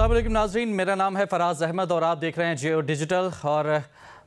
अस्सलाम वालेकुम नाज़रीन, मेरा नाम है फराज अहमद और आप देख रहे हैं जियो डिजिटल। और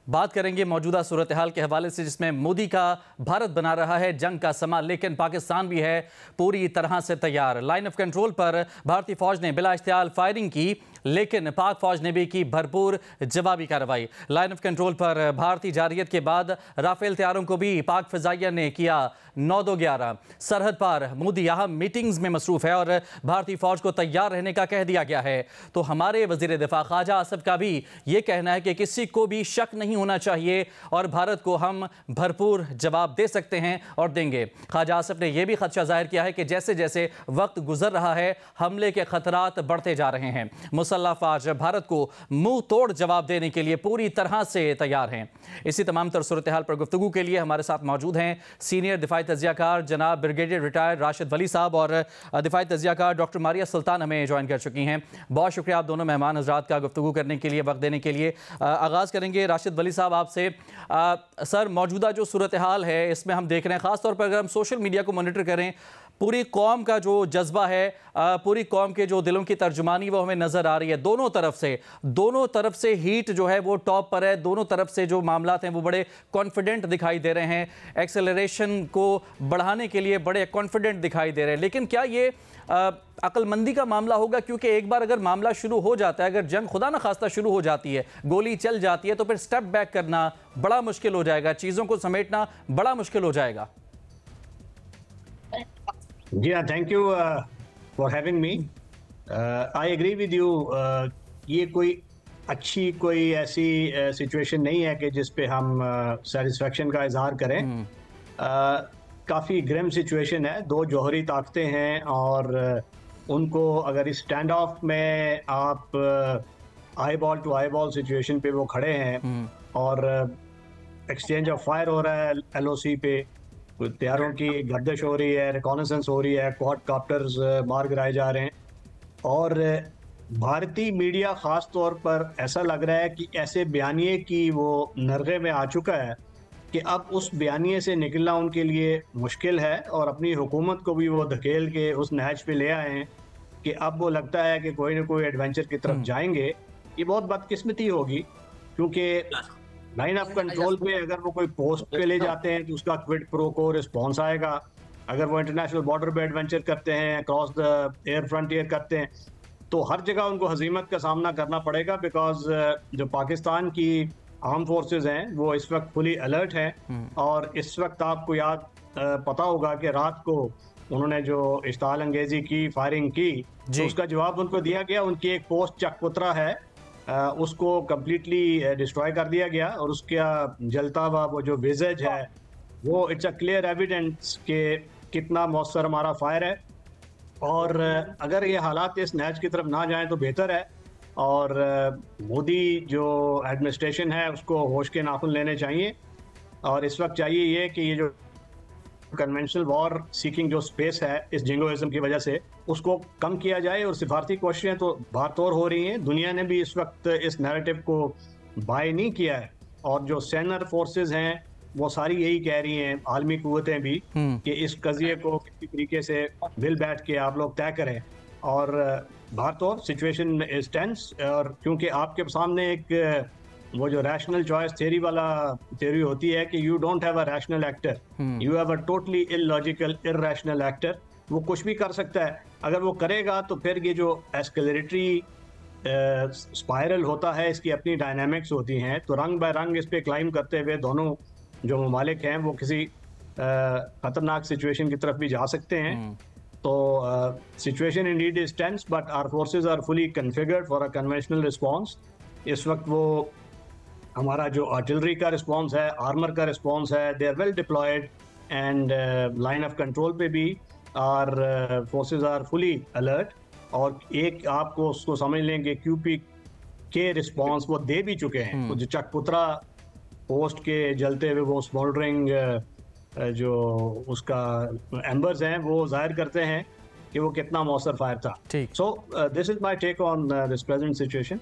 बात करेंगे मौजूदा सूरत हाल के हवाले से, जिसमें मोदी का भारत बना रहा है जंग का समा, लेकिन पाकिस्तान भी है पूरी तरह से तैयार। लाइन ऑफ कंट्रोल पर भारतीय फौज ने बिला इख्तियार फायरिंग की, लेकिन पाक फौज ने भी की भरपूर जवाबी कार्रवाई। लाइन ऑफ कंट्रोल पर भारतीय जारियत के बाद राफेल तैयारों को भी पाक फ़िज़ाइया ने किया 9-2-11। सरहद पर मोदी अहम मीटिंग्स में मसरूफ़ है और भारतीय फौज को तैयार रहने का कह दिया गया है। तो हमारे वज़ीर दिफ़ा ख्वाजा आसिफ का भी ये कहना है कि किसी को भी शक नहीं होना चाहिए और भारत को हम भरपूर जवाब दे सकते हैं और देंगे। ख्वाजा आसिफ ने यह भी खदशा जाहिर किया है कि जैसे जैसे वक्त गुजर रहा है हमले के खतरात बढ़ते जा रहे हैं। मुसल्लह फ़ौज भारत को मुंह तोड़ जवाब देने के लिए पूरी तरह से तैयार हैं। इसी तमाम तर सूरत हाल पर गुफ्तगू के लिए हमारे साथ मौजूद हैं सीनियर दिफाई तजियाकार जनाब ब्रिगेडियर रिटायर्ड राशिद वली साहब और दिफाई तजियाकार डॉक्टर मारिया सुल्तान हमें ज्वाइन कर चुकी हैं। बहुत शुक्रिया आप दोनों मेहमान हजरात का गुफ्तगू करने के लिए, वक्त देने के लिए। आगाज़ करेंगे राशिद वली साहब आपसे। सर, मौजूदा जो सूरत हाल है इसमें हम देख रहे हैं, ख़ास तौर पर अगर हम सोशल मीडिया को मॉनिटर करें, पूरी कौम का जो जज्बा है, पूरी कौम के जो दिलों की तर्जुमानी वो हमें नज़र आ रही है। दोनों तरफ से हीट जो है वो टॉप पर है। दोनों तरफ से जो मामलात हैं वो बड़े कॉन्फिडेंट दिखाई दे रहे हैं, एक्सेलरेशन को बढ़ाने के लिए बड़े कॉन्फिडेंट दिखाई दे रहे हैं। लेकिन क्या ये अक्लमंदी का मामला होगा? क्योंकि एक बार अगर मामला शुरू हो जाता है, अगर जंग खुदा न खास्ता शुरू हो जाती है, गोली चल जाती है, तो फिर स्टेप बैक करना बड़ा मुश्किल हो जाएगा, चीज़ों को समेटना बड़ा मुश्किल हो जाएगा। जी हाँ, thank you for having me. I agree with you. ये कोई ऐसी सिचुएशन नहीं है कि जिस पे हम सेटिस्फेक्शन का इजहार करें। काफ़ी ग्रिम सिचुएशन है। दो जौहरी ताकतें हैं और उनको अगर इस स्टैंड ऑफ में आप eyeball to eyeball situation पे वो खड़े हैं और एक्सचेंज ऑफ फायर हो रहा है LOC पे, तैयारों की गर्दिश हो रही है, रिकॉनेसेंस हो रही है, क्वाड कॉप्टर्स मार गिराए जा रहे हैं। और भारतीय मीडिया ख़ास तौर पर ऐसा लग रहा है कि ऐसे बयानिए की वो नरगे में आ चुका है कि अब उस बयानिए से निकलना उनके लिए मुश्किल है और अपनी हुकूमत को भी वो धकेल के उस नहज पे ले आए हैं कि अब वो लगता है कि कोई ना कोई एडवेंचर की तरफ जाएंगे। ये बहुत बदकिस्मती होगी, क्योंकि लाइन ऑफ कंट्रोल पे अगर वो कोई पोस्ट पे ले जाते हैं तो उसका क्विड प्रो को रिस्पॉन्स आएगा। अगर वो इंटरनेशनल बॉर्डर पे एडवेंचर करते हैं, क्रॉस द एयर फ्रंटियर करते हैं, तो हर जगह उनको हजीमत का सामना करना पड़ेगा। बिकॉज जो पाकिस्तान की आर्म फोर्सेस हैं वो इस वक्त फुली अलर्ट हैं और इस वक्त आपको पता होगा कि रात को उन्होंने जो इश्ताल अंगेजी की, फायरिंग की, तो उसका जवाब उनको दिया गया। उनकी एक पोस्ट चकपुतरा है, उसको कम्प्लीटली डिस्ट्रॉय कर दिया गया और उसका जलता हुआ वो जो विजेज है वो इट्स अ क्लियर एविडेंस कि कितना मौसर हमारा फायर है। और अगर ये हालात इस नहज की तरफ ना जाएं तो बेहतर है। और मोदी जो एडमिनिस्ट्रेशन है उसको होश के नाखून लेने चाहिए और इस वक्त चाहिए ये कि ये जो कन्वेंशनल वॉर सीकिंग जो स्पेस है इस जिंगोइज्म की वजह से, उसको कम किया जाए। और सिफारती कोशिशें तो भारतोर हो रही हैं, दुनिया ने भी इस वक्त इस नैरेटिव को बाय नहीं किया है और जो सेनर फोर्सेस हैं वो सारी यही कह रही हैं, आलमी कुव्वतें भी, कि इस कज़िये को किसी तरीके से दिल बैठ के आप लोग तय करें। और भारतोर सिचुएशन इज टेंस, और क्योंकि आपके सामने एक वो जो रैशनल चॉइस थ्योरी वाला थ्योरी होती है कि you don't have a rational actor, you have a totally illogical irrational actor. वो कुछ भी कर सकता है। अगर वो करेगा तो फिर ये जो एस्केलेटरी स्पाइरल होता है इसकी अपनी डायनामिक्स होती हैं, तो रंग बाय रंग इस पे क्लाइम करते हुए दोनों जो ममालिक हैं वो किसी खतरनाक सिचुएशन की तरफ भी जा सकते हैं। तो situation indeed is tense but our forces are fully configured for a conventional response. इस वक्त वो हमारा जो आर्टिलरी का रिस्पॉन्स है, आर्मर का रिस्पॉन्स है, they are well deployed and line of control पे भी our forces are fully alert. और एक आपको उसको समझ लेंगे QP के रिस्पॉन्स वो दे भी चुके हैं। तो जो चकपुतरा पोस्ट के जलते हुए वो स्मोल्डरिंग जो उसका एम्बर्स हैं वो जाहिर करते हैं कि वो कितना मौसर फायर था। So this is my take on this present situation.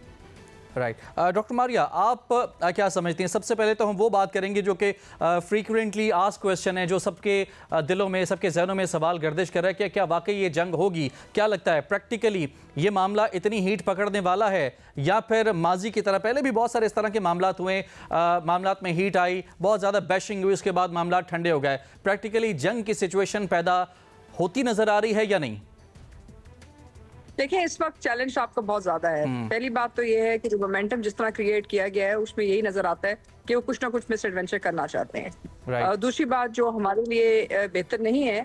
Right. Doctor Maria, आप क्या समझती हैं? सबसे पहले तो हम वो बात करेंगे जो कि फ्रीक्वेंटली आस्क्ड क्वेश्चन है, जो सबके दिलों में, सबके जहनों में सवाल गर्दिश कर रहा है कि क्या वाकई ये जंग होगी? क्या लगता है प्रैक्टिकली ये मामला इतनी हीट पकड़ने वाला है, या फिर माजी की तरह पहले भी बहुत सारे इस तरह के मामलात हुए, मामलात में हीट आई, बहुत ज़्यादा बैशिंग हुई, उसके बाद मामला ठंडे हो गए? प्रैक्टिकली जंग की सिचुएशन पैदा होती नजर आ रही है या नहीं? देखिए, इस वक्त चैलेंज आपका बहुत ज्यादा है। पहली बात तो ये है कि जो मोमेंटम जिस तरह क्रिएट किया गया है उसमें यही नजर आता है कि वो कुछ ना कुछ मिस एडवेंचर करना चाहते हैं। दूसरी बात जो हमारे लिए बेहतर नहीं है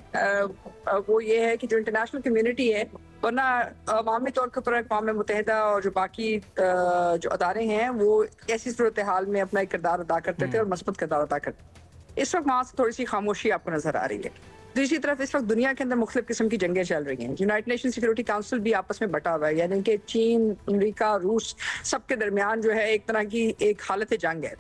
वो ये है कि जो इंटरनेशनल कम्युनिटी है, वरना अवामी तौर के ऊपर अक़वाम मुत्तहिदा और जो बाकी जो अदारे हैं वो ऐसी सूरत हाल में अपना एक किरदार अदा करते थे और मस्बत किरदार अदा करते। इस वक्त वहाँ से थोड़ी सी खामोशी आपको नजर आ रही है। दूसरी तरफ इस वक्त दुनिया के अंदर मुख्तलिफ किस्म की जंगें चल रही हैं। यूनाइटेड नेशन सिक्योरिटी काउंसिल भी आपस में बटा हुआ है, यानी कि चीन, अमेरिका, रूस सबके दरमियान जो है एक तरह की एक हालत जंग है।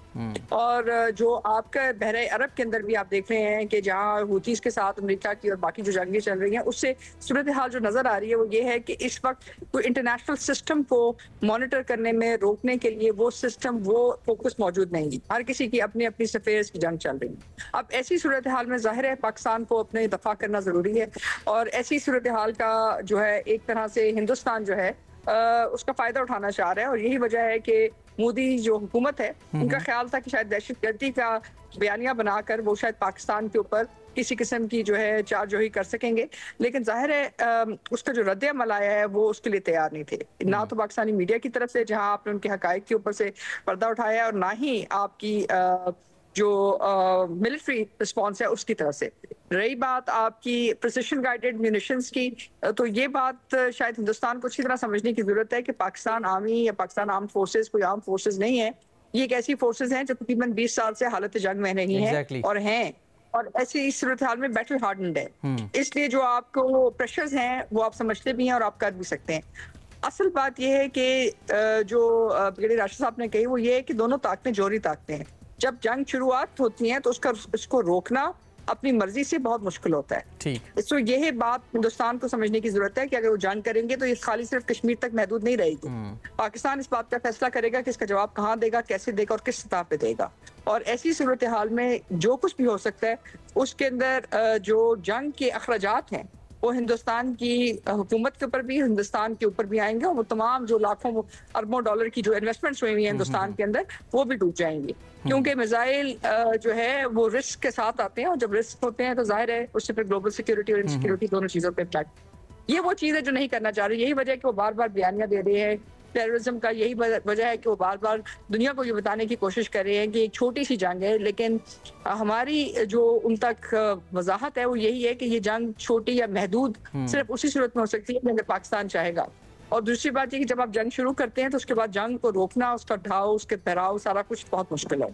और जो आपका बहरे अरब के अंदर भी आप देख रहे हैं कि जहाँ हुतीस के साथ अमेरिका की और बाकी जो जंगें चल रही हैं, उससे सूरत हाल जो नजर आ रही है वो ये है कि इस वक्त कोई इंटरनेशनल सिस्टम को मॉनिटर करने में, रोकने के लिए वो सिस्टम, वो फोकस मौजूद नहीं है। हर किसी की अपनी अपनी सफेज की जंग चल रही है। अब ऐसी सूरत हाल में जाहिर है पाकिस्तान को अपने दफा करना जरूरी है, और ऐसी सूरत हाल का जो है एक तरह से हिंदुस्तान जो है उसका फायदा उठाना चाह रहा है। और यही वजह है कि मोदी जो हुकूमत है उनका ख्याल था कि शायद दहशतगर्दी का बयानिया बनाकर वो शायद पाकिस्तान के ऊपर किसी किस्म की जो है चारजोही कर सकेंगे, लेकिन जाहिर है उसका जो रद्द अमल आया है वो उसके लिए तैयार नहीं थे। ना तो पाकिस्तानी मीडिया की तरफ से जहां आपने उनके हकायक के ऊपर से पर्दा उठाया है, और ना ही आपकी जो मिलिट्री रिस्पॉन्स है उसकी तरफ से। रही बात आपकी प्रिसिशन गाइडेड म्यूनिशंस की, तो ये बात शायद हिंदुस्तान को अच्छी तरह समझने की जरूरत है कि पाकिस्तान आर्मी या पाकिस्तान आर्म फोर्सेस कोई आर्म फोर्सेस नहीं है। ये एक ऐसी फोर्सेस हैं जो तकरीबन 20 साल से हालत जंग में नहीं है और हैं, और ऐसी इस सूरत हाल में बैटल हार्डन्ड है। इसलिए जो आपको प्रेशर्स हैं वो आप समझते भी हैं और आप कर भी सकते हैं। असल बात यह है कि जो ब्रिगेडियर राशिद साहब ने कही वो ये है कि दोनों ताकतें जोरी ताकतें हैं। जब जंग शुरुआत होती है तो उसको रोकना अपनी मर्जी से बहुत मुश्किल होता है। ठीक, तो यही बात हिंदुस्तान को समझने की जरूरत है कि अगर वो जंग करेंगे तो ये खाली सिर्फ कश्मीर तक महदूद नहीं रहेगी। पाकिस्तान इस बात का फैसला करेगा कि इसका जवाब कहाँ देगा, कैसे देगा और किस सतह पे देगा। और ऐसी सूरत हाल में जो कुछ भी हो सकता है उसके अंदर जो जंग के अखराजात हैं वो हिंदुस्तान की हुकूमत के ऊपर भी, हिंदुस्तान के ऊपर भी आएंगे, और वो तमाम जो लाखों अरबों डॉलर की जो इन्वेस्टमेंट्स हुई हैं हिंदुस्तान के अंदर वो भी डूब जाएंगे, क्योंकि मिसाइल जो है वो रिस्क के साथ आते हैं, और जब रिस्क होते हैं तो जाहिर है उससे फिर ग्लोबल सिक्योरिटी और इनसिक्योरिटी दोनों चीजों पे इम्पैक्ट। ये वो चीज है जो नहीं करना चाह रही। यही वजह है कि वो बार बार बयानियां दे रहे हैं टेररिज्म का। यही वजह है कि वो बार बार दुनिया को ये बताने की कोशिश कर रहे हैं कि एक छोटी सी जंग है, लेकिन हमारी जो उन तक वजाहत है वो यही है कि ये जंग छोटी या महदूद सिर्फ उसी सूरत में हो सकती है अगर पाकिस्तान चाहेगा। और दूसरी बात ये कि जब आप जंग शुरू करते हैं तो उसके बाद जंग को रोकना, उसका ढाव, उसके पहराव, सारा कुछ बहुत मुश्किल है।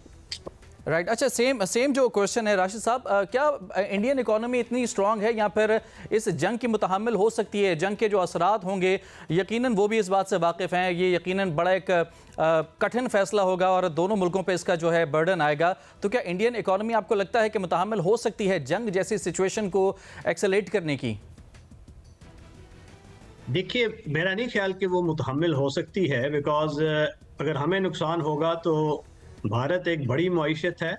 राइट अच्छा, सेम जो क्वेश्चन है राशिद साहब, क्या इंडियन इकोनॉमी इतनी स्ट्रांग है या फिर इस जंग की मुतहम्मिल हो सकती है? जंग के जो असरात होंगे यकीनन वो भी इस बात से वाकिफ़ हैं, ये यकीनन बड़ा एक कठिन फैसला होगा और दोनों मुल्कों पे इसका जो है बर्डन आएगा। तो क्या इंडियन इकोनॉमी आपको लगता है कि मुतहम्मिल हो सकती है जंग जैसी सिचुएशन को एक्सेलेरेट करने की? देखिए, मेरा नहीं ख्याल कि वो मुतहम्मिल हो सकती है, बिकॉज अगर हमें नुकसान होगा तो भारत एक बड़ी मईशत है,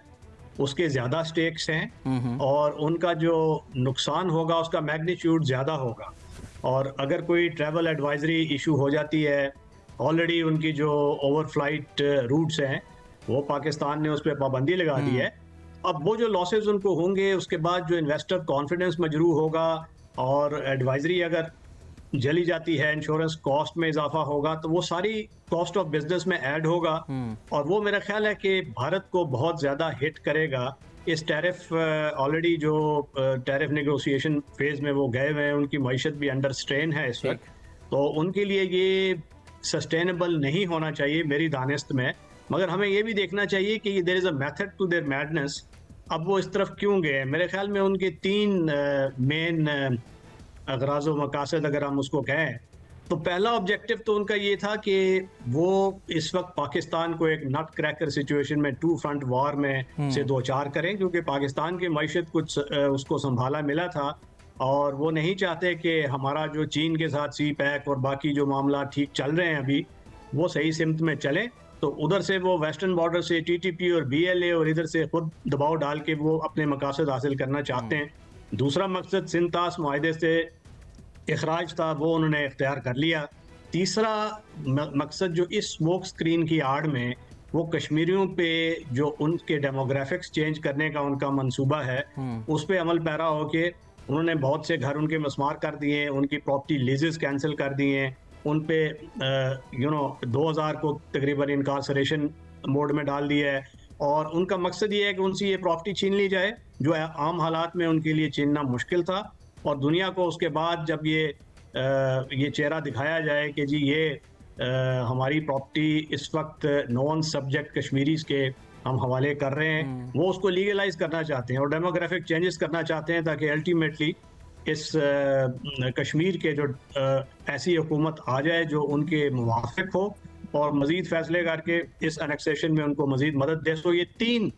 उसके ज़्यादा स्टेक्स हैं और उनका जो नुकसान होगा उसका मैग्नीट्यूड ज़्यादा होगा। और अगर कोई ट्रैवल एडवाइजरी इशू हो जाती है, ऑलरेडी उनकी जो ओवरफ्लाइट रूट्स हैं वो पाकिस्तान ने उस पर पाबंदी लगा दी है। अब वो जो लॉसेस उनको होंगे, उसके बाद जो इन्वेस्टर कॉन्फिडेंस मजरूह होगा और एडवाइजरी अगर जली जाती है, इंश्योरेंस कॉस्ट में इजाफा होगा, तो वो सारी कॉस्ट ऑफ बिजनेस में ऐड होगा और वो मेरा ख्याल है कि भारत को बहुत ज़्यादा हिट करेगा। इस टैरिफ ऑलरेडी जो टैरिफ नेगोशिएशन फेज में वो गए हुए हैं, उनकी मईशत भी अंडर स्ट्रेन है इस वक्त, तो उनके लिए ये सस्टेनेबल नहीं होना चाहिए मेरी दानिस्त में। मगर हमें ये भी देखना चाहिए कि there is a method to their madness. अब वो इस तरफ क्यों गए? मेरे ख्याल में उनके 3 मेन अगराज़ व मकासद अगर हम उसको कहें, तो पहला ऑब्जेक्टिव तो उनका ये था कि वो इस वक्त पाकिस्तान को एक नट क्रैकर सिचुएशन में 2 फ्रंट वॉर में से 2-4 करें, क्योंकि पाकिस्तान की मईशत कुछ उसको संभाला मिला था और वो नहीं चाहते कि हमारा जो चीन के साथ सी पैक और बाकी जो मामला ठीक चल रहे हैं अभी, वो सही सिमत में चले, तो उधर से वो वेस्टर्न बॉर्डर से टीटीपी और बीएलए और इधर से खुद दबाव डाल के वो अपने मकासद हासिल करना चाहते हैं। दूसरा मकसद सिंध-तास मुआहदे से इखराज था, वो उन्होंने इख्तियार कर लिया। तीसरा मकसद जो इस स्मोक स्क्रीन की आड़ में वो कश्मीरियों पे जो उनके डेमोग्राफिक्स चेंज करने का उनका मंसूबा है उस पे अमल पैरा होके उन्होंने बहुत से घर उनके मस्मार कर दिए, उनकी प्रॉपर्टी लीजेस कैंसिल कर दिए, उन पे 2000 को तकरीबन इनकार्सरेशन मोड में डाल दिया है। और उनका मकसद ये है कि उनसे ये प्रॉपर्टी छीन ली जाए जो आम हालात में उनके लिए छीनना मुश्किल था, और दुनिया को उसके बाद जब ये चेहरा दिखाया जाए कि जी ये हमारी प्रॉपर्टी इस वक्त नॉन सब्जेक्ट कश्मीरीज के हम हवाले कर रहे हैं, वो उसको लीगलाइज करना चाहते हैं और डेमोग्राफिक चेंजेस करना चाहते हैं ताकि अल्टीमेटली इस कश्मीर के जो ऐसी हुकूमत आ जाए जो उनके मुवाफिक हो और मजीद फैसले करके इस एनेक्सेशन में उनको मजीद मदद दे। तो ये 3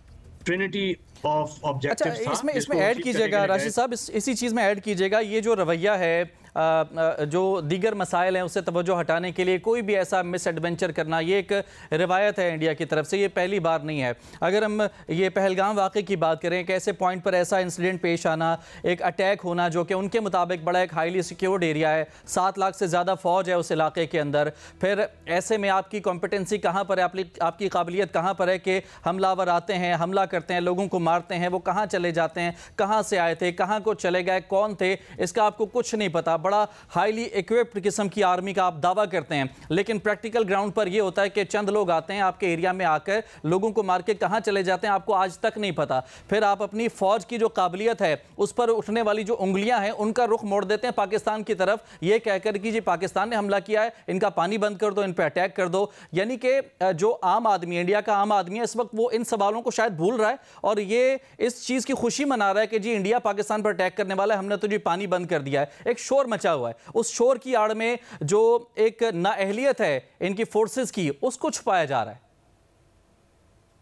ट्रिनिटी ऑफ ऑब्जेक्टिव्स था। इसमें ऐड कीजिएगा राशिद साहब, इसी चीज़ में ऐड कीजिएगा, ये जो रवैया है जो दीगर मसाइल हैं उससे तवज्जो हटाने के लिए कोई भी ऐसा मिस एडवेंचर करना, ये एक रिवायत है इंडिया की तरफ से, ये पहली बार नहीं है। अगर हम ये पहलगाम वाक़े की बात करें, एक ऐसे पॉइंट पर ऐसा इंसिडेंट पेश आना, एक अटैक होना जो कि उनके मुताबिक बड़ा एक हाईली सिक्योर्ड एरिया है, 7 लाख से ज़्यादा फ़ौज है उस इलाके के अंदर, फिर ऐसे में आपकी कॉम्पिटेंसी कहाँ पर है, आपकी काबिलियत कहाँ पर है कि हमलावर आते हैं, हमला करते हैं, लोगों को मारते हैं, वो कहाँ चले जाते हैं, कहाँ से आए थे, कहाँ को चले गए, कौन थे, इसका आपको कुछ नहीं पता। बड़ा हाईली इक्विप्ड किस्म की आर्मी का आप दावा करते हैं, लेकिन प्रैक्टिकल ग्राउंड पर यह होता है कि चंद लोग आते हैं आपके एरिया में, आकर लोगों को मार के कहां चले जाते हैं आपको आज तक नहीं पता। फिर आप अपनी फौज की जो काबिलियत है उस पर उठने वाली जो उंगलियां हैं उनका रुख मोड़ देते हैं पाकिस्तान की तरफ, यह कहकर कि जी पाकिस्तान ने हमला किया है, इनका पानी बंद कर दो, इन पर अटैक कर दो। यानी कि जो आम आदमी, इंडिया का आम आदमी है इस वक्त, वो इन सवालों को शायद भूल रहा है और ये इस चीज की खुशी मना रहा है कि जी इंडिया पाकिस्तान पर अटैक करने वाला है, हमने तो जी पानी बंद कर दिया है। एक शोर मचा हुआ है, उस शोर की आड़ में जो एक नाअहलियत है इनकी फोर्सेस की, उसको छुपाया जा रहा है।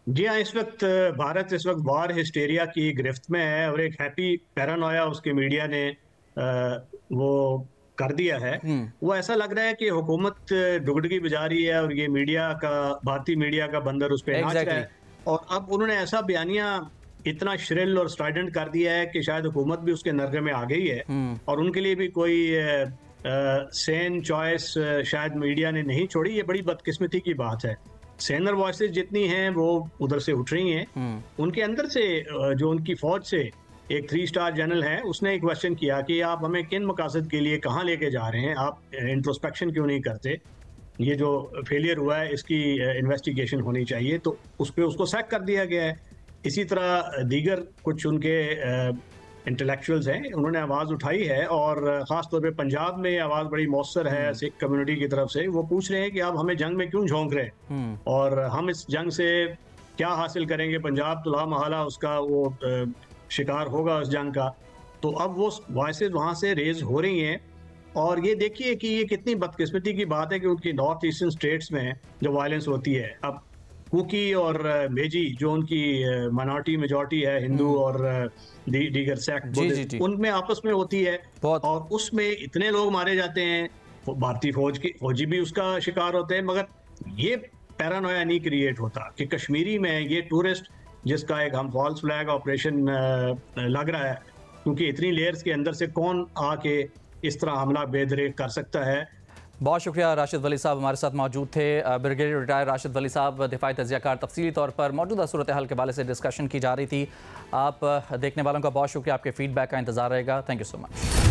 जी हाँ, इस वक्त भारत इस वक्त वार हिस्टेरिया की गिरफ्त में है और एक हैप्पी पैरानोया उसके मीडिया ने वो कर दिया है। वो ऐसा लग रहा है कि हुकूमत डुगडगी बजा रही है और ये मीडिया का, भारतीय मीडिया का बंदर उस पर नाच रहा है। और अब उन्होंने ऐसा बयानिया इतना श्रिल और स्ट्राइडेंट कर दिया है कि शायद हुकूमत भी उसके नरगे में आ गई है और उनके लिए भी कोई सेन चॉइस शायद मीडिया ने नहीं छोड़ी। ये बड़ी बदकिस्मती की बात है। सेनर वॉइसेस जितनी हैं वो उधर से उठ रही हैं। उनके अंदर से जो उनकी फौज से एक 3 स्टार जनरल है, उसने एक क्वेश्चन किया कि आप हमें किन मकासद के लिए कहाँ लेके जा रहे हैं, आप इंट्रोस्पेक्शन क्यों नहीं करते, ये जो फेलियर हुआ है इसकी इन्वेस्टिगेशन होनी चाहिए। तो उस पर उसको सैक कर दिया गया है। इसी तरह दीगर कुछ उनके इंटेलेक्चुअल्स हैं, उन्होंने आवाज़ उठाई है और ख़ास तौर पे पंजाब में आवाज़ बड़ी मौसर है सिख कम्युनिटी की तरफ से। वो पूछ रहे हैं कि आप हमें जंग में क्यों झोंक रहे हैं और हम इस जंग से क्या हासिल करेंगे। पंजाब तो लामहला उसका वो शिकार होगा उस जंग का। तो अब वो वॉइसेस वहाँ से रेज हो रही हैं और ये देखिए कि ये कितनी बदकिस्मती की बात है कि उनकी नॉर्थ ईस्टर्न स्टेट्स में जो वायलेंस होती है, अब कुकी और मेजी जो उनकी माइनॉरिटी मेजॉरिटी है, हिंदू और दीगर सेक्ट, उनमें आपस में होती है और उसमें इतने लोग मारे जाते हैं, भारतीय फौजी भी उसका शिकार होते हैं। मगर ये पैरानोया नहीं क्रिएट होता कि कश्मीरी में ये टूरिस्ट जिसका एक हम फॉल्स फ्लैग ऑपरेशन लग रहा है, क्योंकि इतनी लेयर्स के अंदर से कौन आके इस तरह हमला बेदरेक कर सकता है। बहुत शुक्रिया राशिद वली साहब हमारे साथ मौजूद थे। ब्रिगेडियर रिटायर राशिद वली साहब, दिफाई तज्ज़ियाकार, तफसीली तौर पर मौजूदा सूरत हाल के हवाले से डिस्कशन की जा रही थी। आप देखने वालों का बहुत शुक्रिया, आपके फीडबैक का इंतज़ार रहेगा। Thank you so much.